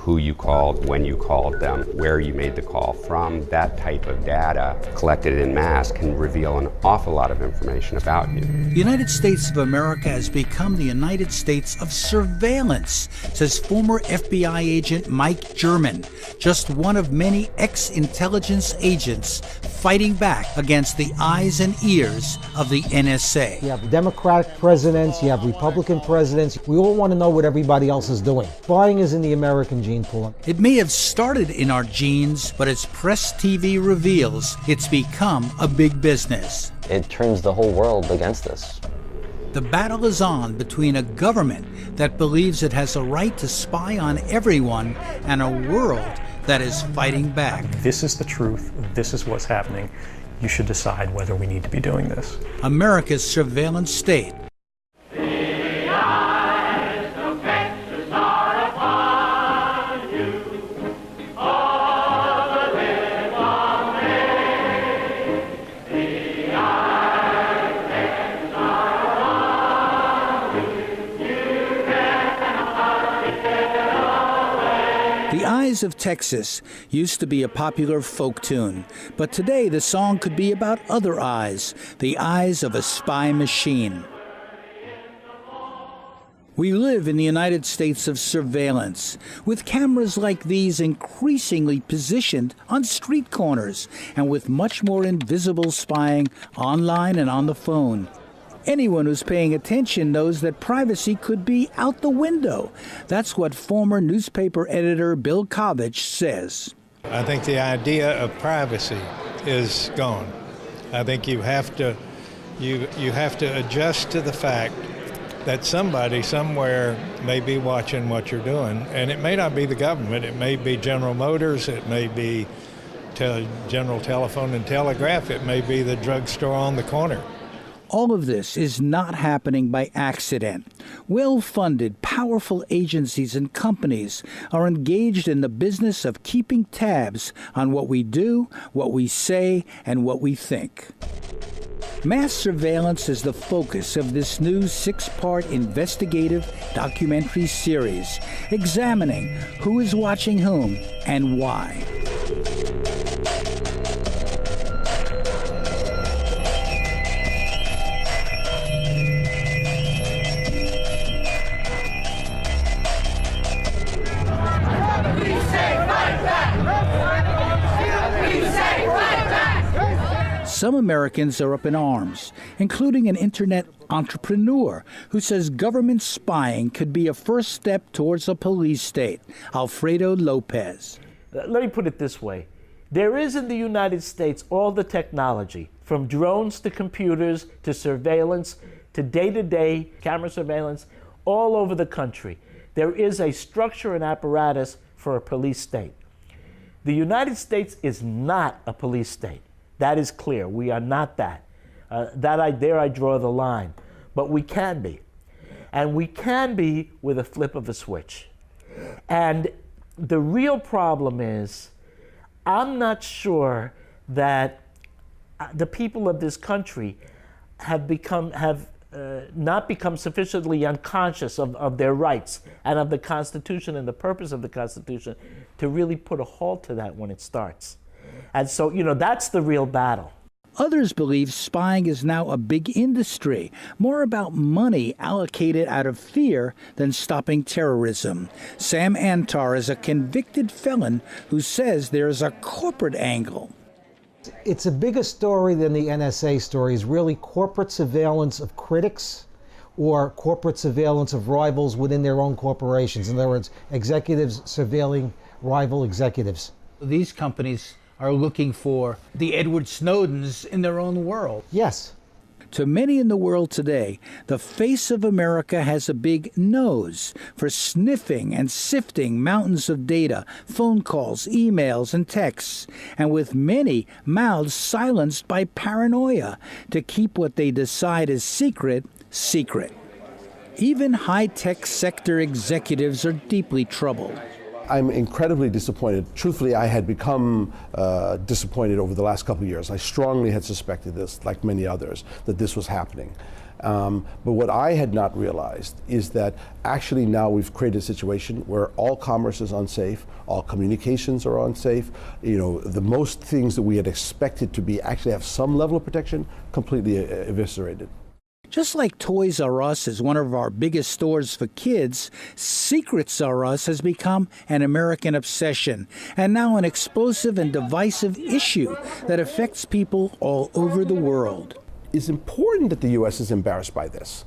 who you called, when you called them, where you made the call from. That type of data collected en masse can reveal an awful lot of information about you. The United States of America has become the United States of surveillance, says former FBI agent Mike German, just one of many ex-intelligence agents fighting back against the eyes and ears of the NSA. You have Democratic presidents, you have Republican presidents. We all want to know what everybody else is doing. Spying is in the American gene pool. It may have started in our genes, but as Press TV reveals, it's become a big business. It turns the whole world against us. The battle is on between a government that believes it has a right to spy on everyone and a world that is fighting back. This is the truth. This is what's happening. You should decide whether we need to be doing this. America's surveillance state. The Eyes of Texas used to be a popular folk tune, but today the song could be about other eyes, the eyes of a spy machine. We live in the United States of surveillance, with cameras like these increasingly positioned on street corners and with much more invisible spying online and on the phone. Anyone who's paying attention knows that privacy could be out the window. That's what former newspaper editor Bill Kovach says. I think the idea of privacy is gone. I think you have to adjust to the fact that somebody somewhere may be watching what you're doing, and it may not be the government. It may be General Motors. It may be General Telephone and Telegraph. It may be the drugstore on the corner. All of this is not happening by accident. Well-funded, powerful agencies and companies are engaged in the business of keeping tabs on what we do, what we say, and what we think. Mass surveillance is the focus of this new 6-part investigative documentary series, examining who is watching whom and why. Some Americans are up in arms, including an internet entrepreneur who says government spying could be a first step towards a police state. Alfredo Lopez. Let me put it this way. There is in the United States all the technology, from drones to computers to surveillance to day-to-day camera surveillance all over the country. There is a structure and apparatus for a police state. The United States is not a police state. That is clear. We are not that. There I draw the line. But we can be. And we can be with a flip of a switch. And the real problem is, I'm not sure that the people of this country have not become sufficiently unconscious of their rights and of the Constitution and the purpose of the Constitution to really put a halt to that when it starts. And so, that's the real battle. Others believe spying is now a big industry, more about money allocated out of fear than stopping terrorism. Sam Antar is a convicted felon who says there is a corporate angle. It's a bigger story than the NSA story. It's really corporate surveillance of critics or corporate surveillance of rivals within their own corporations. In other words, executives surveilling rival executives. These companies are looking for the Edward Snowdens in their own world. Yes. To many in the world today, the face of America has a big nose for sniffing and sifting mountains of data, phone calls, emails, and texts, and with many mouths silenced by paranoia to keep what they decide is secret, secret. Even high-tech sector executives are deeply troubled. I'm incredibly disappointed. Truthfully, I had become disappointed over the last couple of years. I strongly had suspected this, like many others, that this was happening. But what I had not realized is that actually now we've created a situation where all commerce is unsafe, all communications are unsafe. You know, the most things that we had expected to be actually have some level of protection completely eviscerated. Just like Toys R Us is one of our biggest stores for kids, Secrets R Us has become an American obsession and now an explosive and divisive issue that affects people all over the world. It's important that the U.S. is embarrassed by this,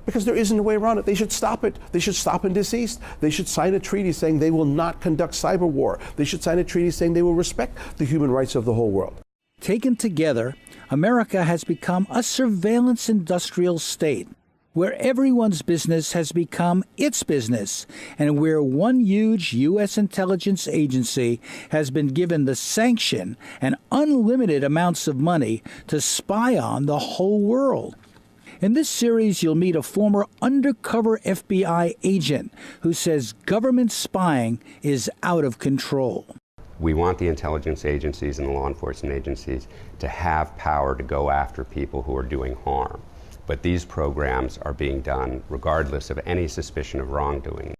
because there isn't a way around it. They should stop it. They should stop in deceased. They should sign a treaty saying they will not conduct cyber war. They should sign a treaty saying they will respect the human rights of the whole world. Taken together, America has become a surveillance industrial state where everyone's business has become its business and where one huge U.S. intelligence agency has been given the sanction and unlimited amounts of money to spy on the whole world. In this series, you'll meet a former undercover FBI agent who says government spying is out of control. We want the intelligence agencies and the law enforcement agencies to have power to go after people who are doing harm. But these programs are being done regardless of any suspicion of wrongdoing.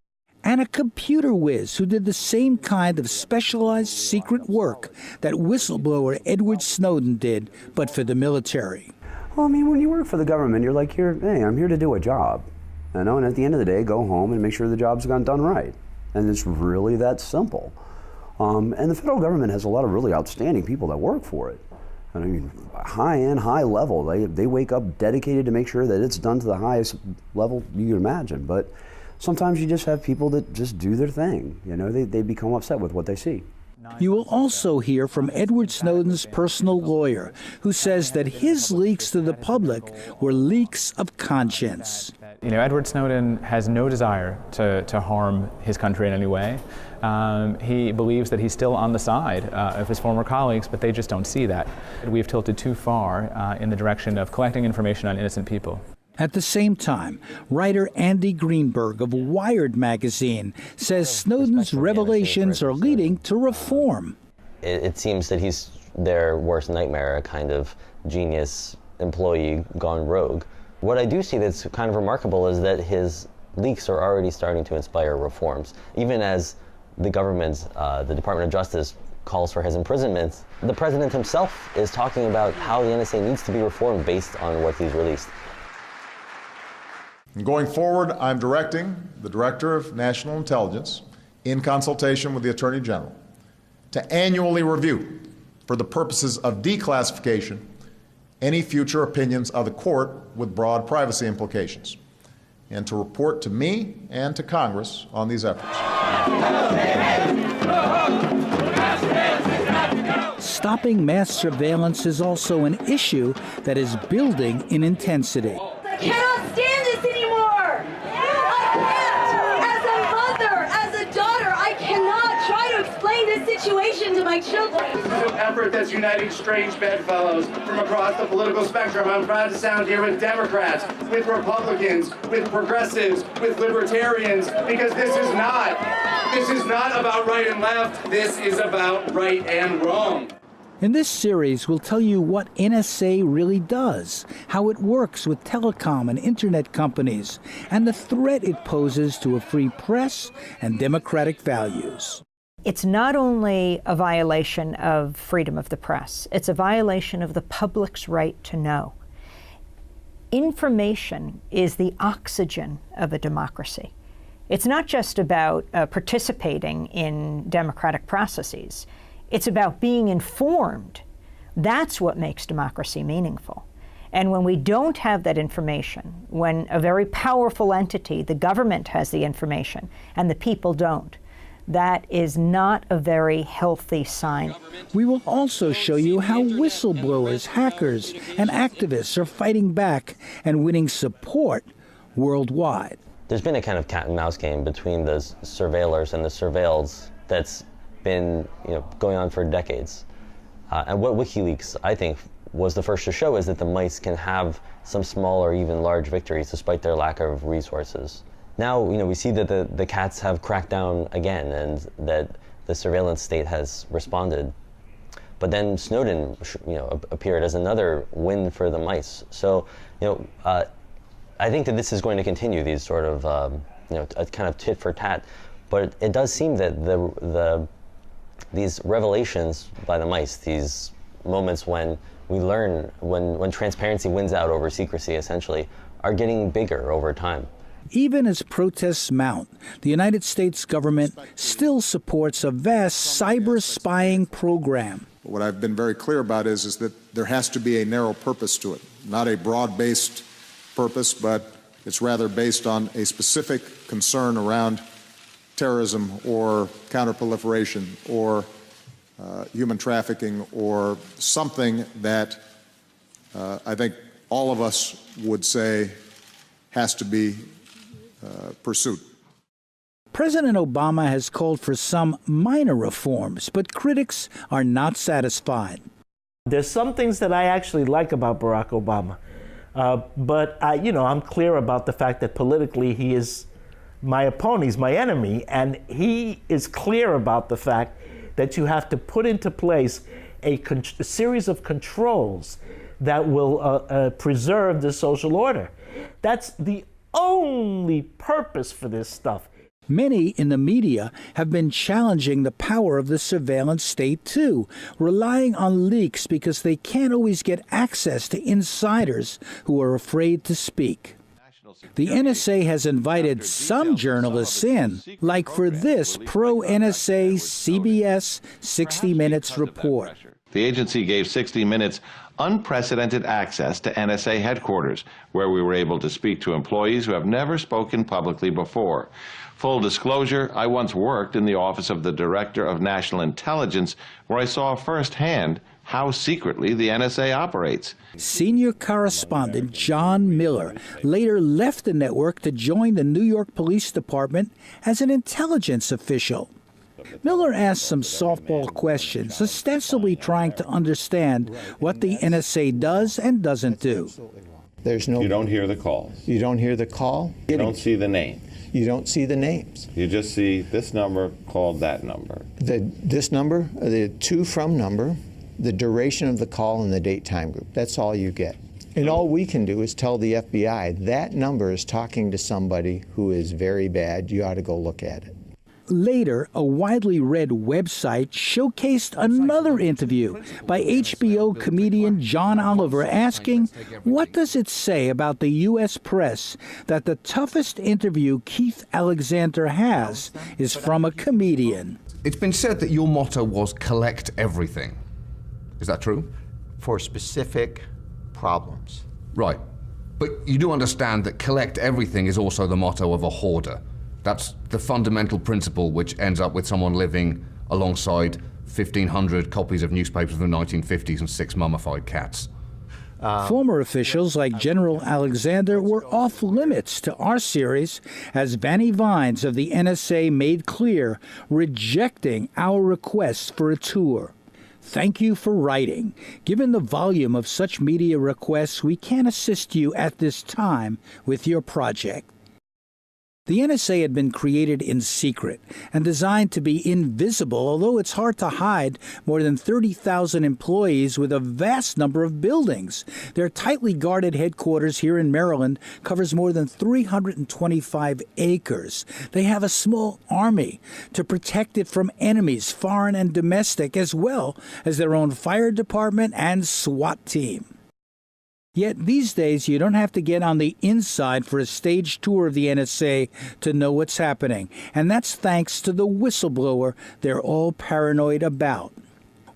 And a computer whiz who did the same kind of specialized secret work that whistleblower Edward Snowden did, but for the military. Well, I mean, when you work for the government, you're like, hey, I'm here to do a job. You know, and at the end of the day, go home and make sure the job's gotten done right. And it's really that simple. And the federal government has a lot of really outstanding people that work for it. I mean, high-end, high level. They wake up dedicated to make sure that it's done to the highest level you can imagine. But sometimes you just have people that just do their thing. You know, they become upset with what they see. You will also hear from Edward Snowden's personal lawyer, who says that his leaks to the public were leaks of conscience. You know, Edward Snowden has no desire to harm his country in any way. He believes that he's still on the side of his former colleagues, but they just don't see that. We've tilted too far in the direction of collecting information on innocent people. At the same time, writer Andy Greenberg of Wired magazine says Snowden's revelations are leading to reform. It seems that he's their worst nightmare, a kind of genius employee gone rogue. What I do see that's kind of remarkable is that his leaks are already starting to inspire reforms. Even as the government, the Department of Justice, calls for his imprisonment, the president himself is talking about how the NSA needs to be reformed based on what he's released. Going forward, I'm directing the Director of National Intelligence, in consultation with the Attorney General, to annually review, for the purposes of declassification, any future opinions of the court with broad privacy implications, and to report to me and to Congress on these efforts. Stopping mass surveillance is also an issue that is building in intensity. I cannot stand this anymore! I can't! As a mother, as a daughter, I cannot try to explain this situation to my children. This is an effort that's uniting strange bedfellows from across the political spectrum. I'm proud to sound here with Democrats, with Republicans, with progressives, with libertarians, because this is not about right and left. This is about right and wrong. In this series, we'll tell you what NSA really does, how it works with telecom and internet companies, and the threat it poses to a free press and democratic values. It's not only a violation of freedom of the press, it's a violation of the public's right to know. Information is the oxygen of a democracy. It's not just about participating in democratic processes. It's about being informed. That's what makes democracy meaningful. And when we don't have that information, when a very powerful entity, the government, has the information and the people don't, that is not a very healthy sign. We will also show you how whistleblowers, hackers, and activists are fighting back and winning support worldwide. There's been a kind of cat and mouse game between the surveillers and the surveilled that's been going on for decades. And what WikiLeaks, I think, was the first to show is that the mice can have some small or even large victories despite their lack of resources. now, we see that the cats have cracked down again, and that the surveillance state has responded. But then Snowden, appeared as another win for the mice. So, I think that this is going to continue, these sort of, a kind of tit for tat. But it does seem that these revelations by the mice, these moments when we learn, when transparency wins out over secrecy, essentially, are getting bigger over time. Even as protests mount, the United States government still supports a vast cyber spying program. What I've been very clear about is that there has to be a narrow purpose to it, not a broad-based purpose, but it's rather based on a specific concern around terrorism or counterproliferation or human trafficking or something that I think all of us would say has to be pursued. President Obama has called for some minor reforms, but critics are not satisfied. There's some things that I actually like about Barack Obama, but I'm clear about the fact that politically he is my opponent, he's my enemy, and he is clear about the fact that you have to put into place a series of controls that will preserve the social order. That's the only purpose for this stuff. Many in the media have been challenging the power of the surveillance state too, relying on leaks because they can't always get access to insiders who are afraid to speak. The NSA has invited some journalists in, like for this pro-NSA CBS 60 Minutes report. The agency gave 60 Minutes unprecedented access to NSA headquarters, where we were able to speak to employees who have never spoken publicly before. Full disclosure, I once worked in the office of the Director of National Intelligence, where I saw firsthand how secretly the NSA operates. Senior correspondent John Miller later left the network to join the New York Police Department as an intelligence official. Miller asked some softball questions, ostensibly trying to understand what the NSA does and doesn't do. You don't hear the calls. You don't hear the call. You don't see the name. You don't see the names. You just see this number called that number. This number, the to from number, the duration of the call, and the date time group. That's all you get. And all we can do is tell the FBI that number is talking to somebody who is very bad. You ought to go look at it. Later, a widely read website showcased another interview by HBO comedian John Oliver asking, what does it say about the U.S. press that the toughest interview Keith Alexander has is from a comedian? It's been said that your motto was collect everything. Is that true? For specific problems. Right. But you do understand that collect everything is also the motto of a hoarder. That's the fundamental principle which ends up with someone living alongside 1,500 copies of newspapers from the 1950s and 6 mummified cats. Former officials like General Alexander were off limits to our series, as Vanny Vines of the NSA made clear, rejecting our requests for a tour. Thank you for writing. Given the volume of such media requests, we can't assist you at this time with your project. The NSA had been created in secret and designed to be invisible, although it's hard to hide more than 30,000 employees with a vast number of buildings. Their tightly guarded headquarters here in Maryland covers more than 325 acres. They have a small army to protect it from enemies, foreign and domestic, as well as their own fire department and SWAT team. Yet these days, you don't have to get on the inside for a stage tour of the NSA to know what's happening. And that's thanks to the whistleblower they're all paranoid about.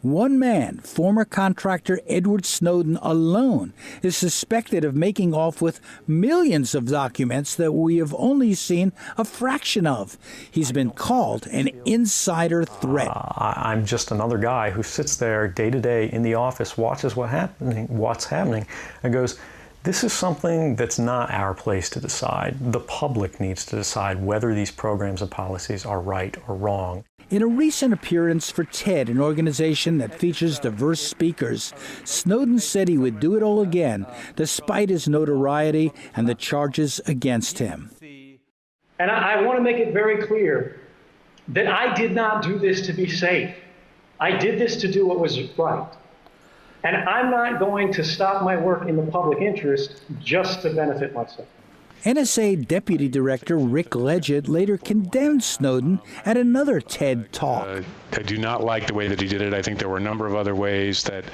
One man, former contractor Edward Snowden alone, is suspected of making off with millions of documents that we have only seen a fraction of. He's been called an insider threat. I'm just another guy who sits there day to day in the office, watches what's happening, and goes, this is something that's not our place to decide. The public needs to decide whether these programs and policies are right or wrong. In a recent appearance for TED, an organization that features diverse speakers, Snowden said he would do it all again, despite his notoriety and the charges against him. And I want to make it very clear that I did not do this to be safe. I did this to do what was right. And I'm not going to stop my work in the public interest just to benefit myself. NSA Deputy Director Rick Ledgett later condemned Snowden at another TED Talk. I do not like the way that he did it. I think there were a number of other ways that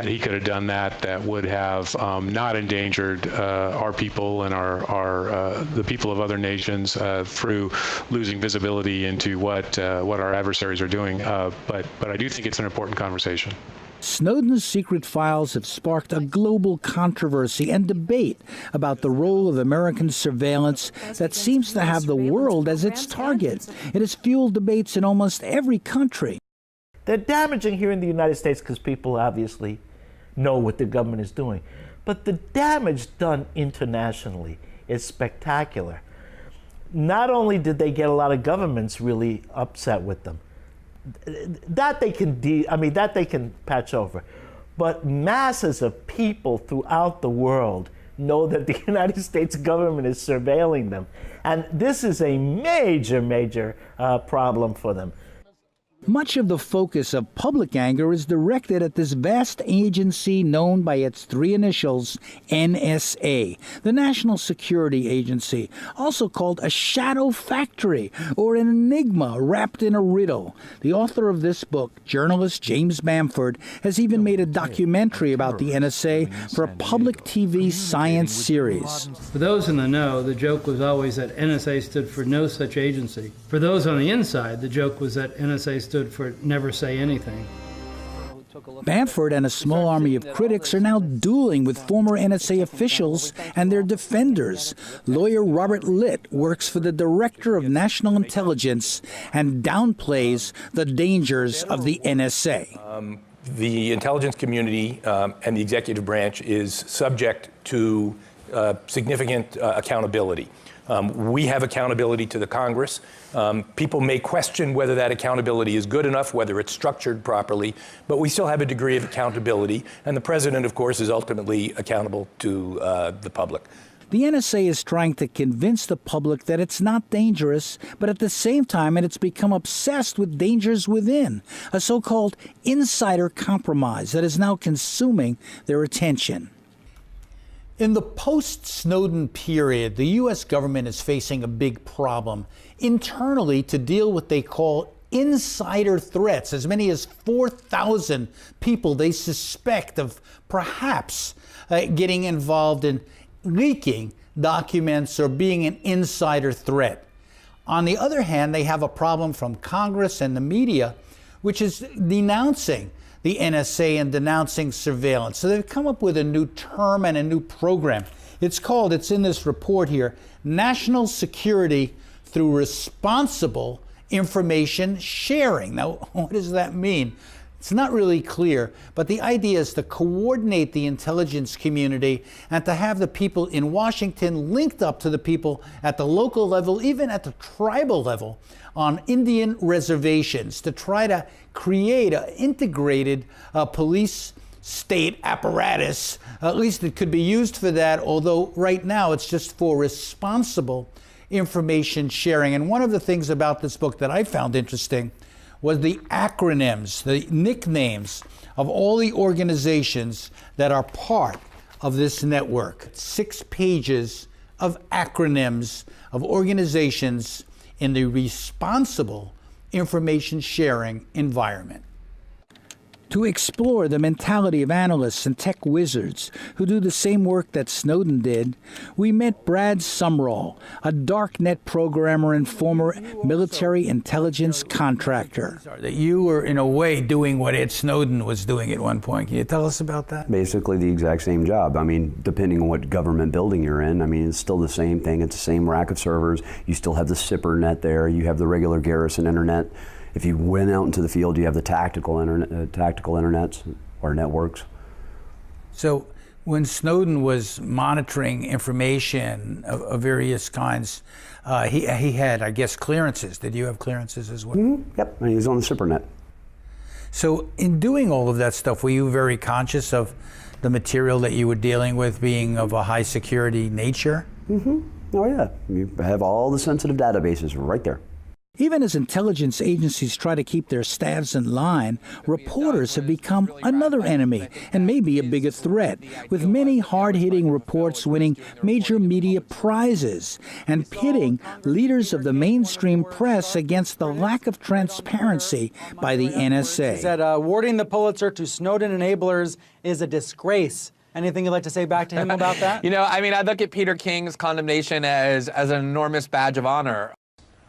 he could have done that would have not endangered our people and the people of other nations through losing visibility into what our adversaries are doing. But I do think it's an important conversation. Snowden's secret files have sparked a global controversy and debate about the role of American surveillance that seems to have the world as its target. It has fueled debates in almost every country. They're damaging here in the United States because people obviously know what the government is doing. But the damage done internationally is spectacular. Not only did they get a lot of governments really upset with them, that they can patch over. But masses of people throughout the world know that the United States government is surveilling them. And this is a major, major problem for them. Much of the focus of public anger is directed at this vast agency known by its three initials, NSA, the National Security Agency, also called a shadow factory or an enigma wrapped in a riddle. The author of this book, journalist James Bamford, has even made a documentary about the NSA for a public TV science series. For those in the know, the joke was always that NSA stood for no such agency. For those on the inside, the joke was that NSA stood for never say anything. Bamford and a small army of critics are now dueling with former NSA officials and their defenders. Lawyer Robert Litt works for the Director of National Intelligence and downplays the dangers of the NSA. The intelligence community and the executive branch is subject to significant accountability. We have accountability to the Congress. People may question whether that accountability is good enough, whether it's structured properly, but we still have a degree of accountability. And the president, of course, is ultimately accountable to the public. The NSA is trying to convince the public that it's not dangerous, but at the same time, it's become obsessed with dangers within, a so-called insider compromise that is now consuming their attention. In the post-Snowden period, the U.S. government is facing a big problem internally to deal with what they call insider threats. As many as 4,000 people they suspect of perhaps getting involved in leaking documents or being an insider threat. On the other hand, they have a problem from Congress and the media, which is denouncing the NSA and denouncing surveillance. So they've come up with a new term and a new program. It's in this report here, National Security Through Responsible Information Sharing. Now, what does that mean? It's not really clear, but the idea is to coordinate the intelligence community and to have the people in Washington linked up to the people at the local level, even at the tribal level, on Indian reservations to try to create an integrated police state apparatus. At least it could be used for that, although right now it's just for responsible information sharing. And one of the things about this book that I found interesting was the acronyms, the nicknames of all the organizations that are part of this network. 6 pages of acronyms of organizations in the responsible information sharing environment. To explore the mentality of analysts and tech wizards who do the same work that Snowden did, we met Brad Sumrall, a darknet programmer and former military intelligence contractor. That you were, in a way, doing what Ed Snowden was doing at one point. Can you tell us about that? Basically the exact same job. I mean, depending on what government building you're in, I mean, it's still the same thing. It's the same rack of servers. You still have the SIPR net there. You have the regular Garrison internet. If you went out into the field, you have the tactical internets or networks. So when Snowden was monitoring information of various kinds, he had, I guess, clearances. Did you have clearances as well? Mm-hmm. Yep, and he was on the SIPR net. So in doing all of that stuff, were you very conscious of the material that you were dealing with being of a high security nature? Mm-hmm. Oh yeah, you have all the sensitive databases right there. Even as intelligence agencies try to keep their staffs in line, reporters have become another enemy and maybe a bigger threat, with many hard-hitting reports winning major media prizes and pitting leaders of the mainstream press against the lack of transparency by the NSA. He said awarding the Pulitzer to Snowden enablers is a disgrace. Anything you'd like to say back to him about that? You know, I mean, I look at Peter King's condemnation as an enormous badge of honor.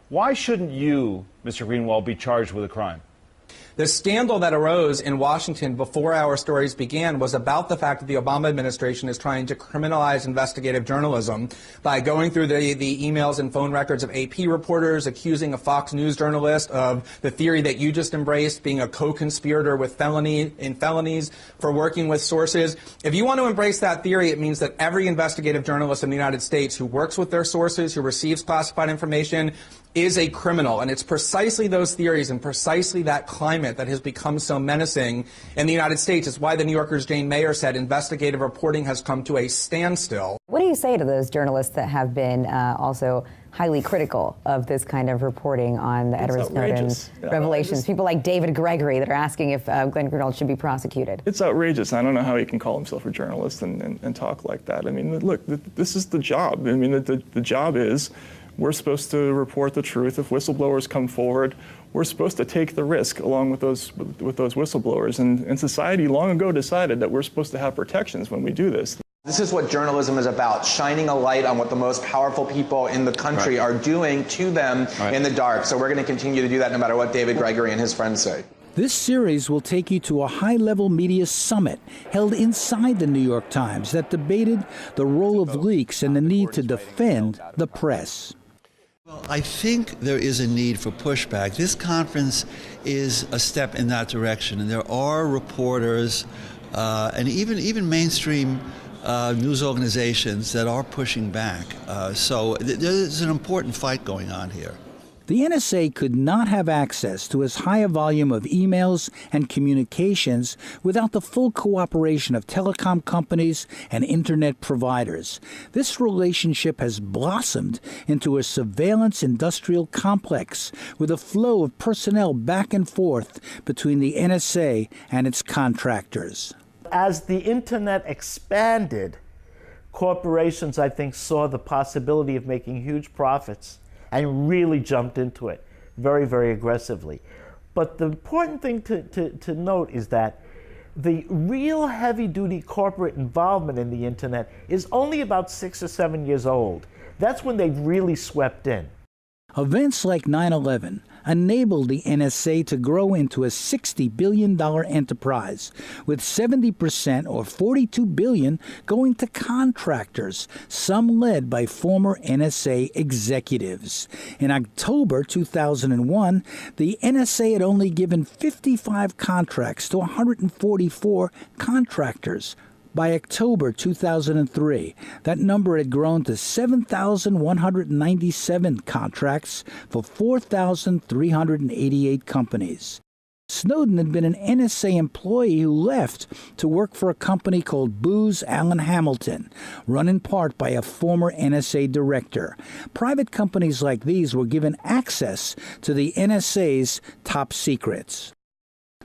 Why shouldn't you, Mr. Greenwald, be charged with a crime? The scandal that arose in Washington before our stories began was about the fact that the Obama administration is trying to criminalize investigative journalism by going through the emails and phone records of AP reporters, accusing a Fox News journalist of the theory that you just embraced, being a co-conspirator with felonies for working with sources. If you want to embrace that theory, it means that every investigative journalist in the United States who works with their sources, who receives classified information, is a criminal. And it's precisely those theories and precisely that climate that has become so menacing in the United States. It's why the New Yorker's Jane Mayer said investigative reporting has come to a standstill. What do you say to those journalists that have been also highly critical of this kind of reporting on the Edward Snowden revelations? People like David Gregory that are asking if Glenn Greenwald should be prosecuted. It's outrageous. I don't know how he can call himself a journalist and talk like that. I mean, look, this is the job. I mean, the job is we're supposed to report the truth. If whistleblowers come forward, we're supposed to take the risk along with those whistleblowers. And society long ago decided that we're supposed to have protections when we do this. This is what journalism is about, shining a light on what the most powerful people in the country are doing to them in the dark. So we're going to continue to do that no matter what David Gregory and his friends say. This series will take you to a high-level media summit held inside the New York Times that debated the role of leaks and the need to defend the press. Well, I think there is a need for pushback. This conference is a step in that direction, and there are reporters and even mainstream news organizations that are pushing back. So there's an important fight going on here. The NSA could not have access to as high a volume of emails and communications without the full cooperation of telecom companies and internet providers. This relationship has blossomed into a surveillance industrial complex with a flow of personnel back and forth between the NSA and its contractors. As the internet expanded, corporations, I think, saw the possibility of making huge profits and really jumped into it very, very aggressively. But the important thing to note is that the real heavy-duty corporate involvement in the internet is only about 6 or 7 years old. That's when they really swept in. Events like 9/11 enabled the NSA to grow into a $60 billion enterprise, with 70% or $42 billion going to contractors, some led by former NSA executives. In October 2001, the NSA had only given 55 contracts to 144 contractors. By October 2003, that number had grown to 7,197 contracts for 4,388 companies. Snowden had been an NSA employee who left to work for a company called Booz Allen Hamilton, run in part by a former NSA director. Private companies like these were given access to the NSA's top secrets.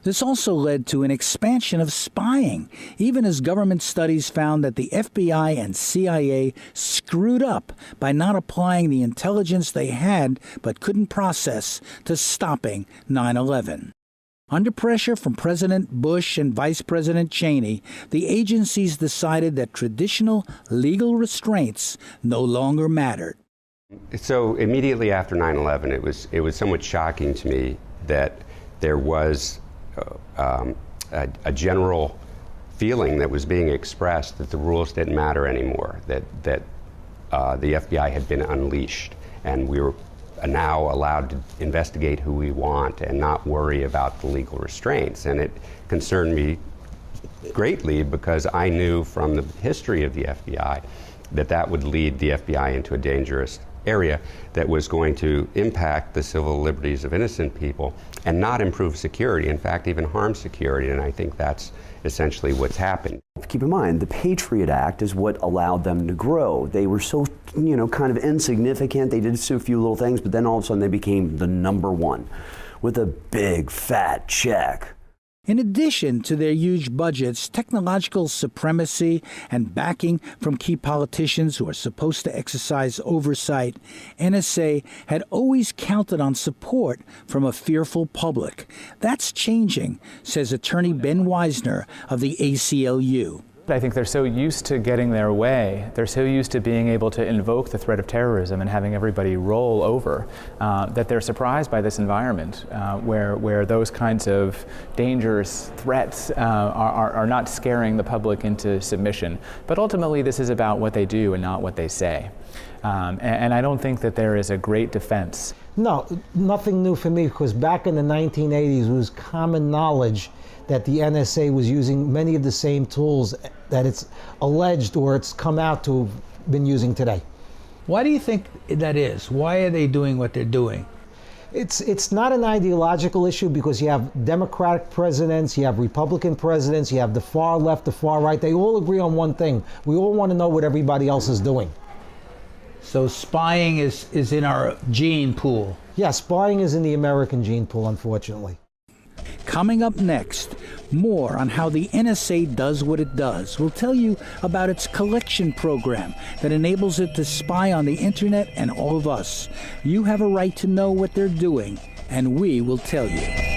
This also led to an expansion of spying, even as government studies found that the FBI and CIA screwed up by not applying the intelligence they had but couldn't process to stopping 9/11. Under pressure from President Bush and Vice President Cheney, the agencies decided that traditional legal restraints no longer mattered. So immediately after 9/11, it was somewhat shocking to me that there was a general feeling that was being expressed that the rules didn't matter anymore, that the FBI had been unleashed, and we were now allowed to investigate who we want and not worry about the legal restraints. And it concerned me greatly because I knew from the history of the FBI that would lead the FBI into a dangerous area that was going to impact the civil liberties of innocent people and not improve security, in fact, even harm security. And I think that's essentially what's happened. Keep in mind, the Patriot Act is what allowed them to grow. They were so, kind of insignificant. They did so few little things, but then all of a sudden they became the #1 with a big fat check. In addition to their huge budgets, technological supremacy, and backing from key politicians who are supposed to exercise oversight, NSA had always counted on support from a fearful public. That's changing, says attorney Ben Weisner of the ACLU. I think they're so used to getting their way, they're so used to being able to invoke the threat of terrorism and having everybody roll over, that they're surprised by this environment where those kinds of dangerous threats are not scaring the public into submission. But ultimately this is about what they do and not what they say. And I don't think that there is a great defense. No, nothing new for me, because back in the 1980s it was common knowledge that the NSA was using many of the same tools that it's alleged or it's come out to have been using today. Why do you think that is? Why are they doing what they're doing? It's not an ideological issue, because you have Democratic presidents, you have Republican presidents, you have the far left, the far right. They all agree on one thing. We all want to know what everybody else is doing. So spying is in our gene pool. Yeah, spying is in the American gene pool, unfortunately. Coming up next, more on how the NSA does what it does. We'll tell you about its collection program that enables it to spy on the internet and all of us. You have a right to know what they're doing, and we will tell you.